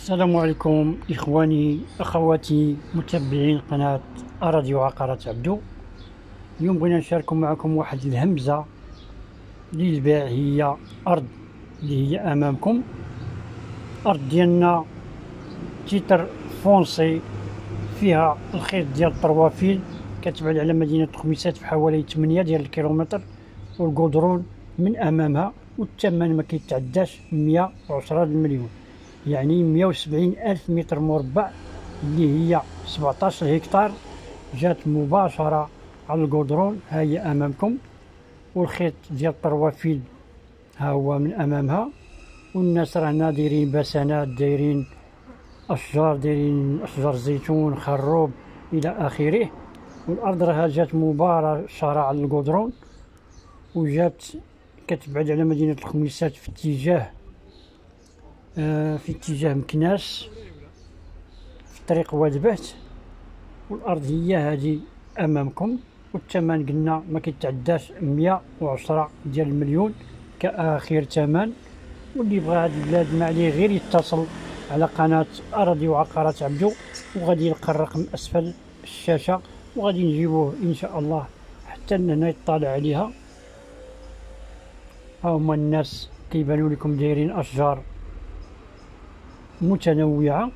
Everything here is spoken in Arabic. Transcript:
السلام عليكم إخواني أخواتي متابعين قناة أراضي وعقارات عبدو. اليوم بغينا نشارك معكم واحد الهمزة للبيع، هي أرض اللي هي أمامكم. أرض ديالنا تيتر فونسي، فيها الخيط ديال الطروافيل، كتبعد على مدينة خميسات بحوالي 8 ديال الكيلومتر، والقدرون من أمامها، والثمن ما كيتعداش 110 المليون، يعني 170 ألف متر مربع، اللي هي 17 هكتار. جات مباشرة على القدرون، ها هي أمامكم، والخيط ديال الطروافيل ها هو من أمامها. والناس راهنا دايرين بسنات، دايرين أشجار، دايرين أشجار زيتون، خروب إلى آخره. والأرض راها جات مباشرة على القدرون، وجات كتبعد على مدينة الخميسات في اتجاه مكناس، في طريق واد بهت. والأرض هي هذه أمامكم، والثمن قلنا ما كيتعداش 110 ديال المليون كآخر ثمن. واللي بغى هاد البلاد ما عليه غير يتصل على قناة أراضي وعقارات عبدو، وغادي يلقى الرقم أسفل الشاشة، وغادي نجيبوه إن شاء الله حتى هنا يطلع عليها. ها هما الناس كيبانوا لكم دايرين أشجار متنوعة،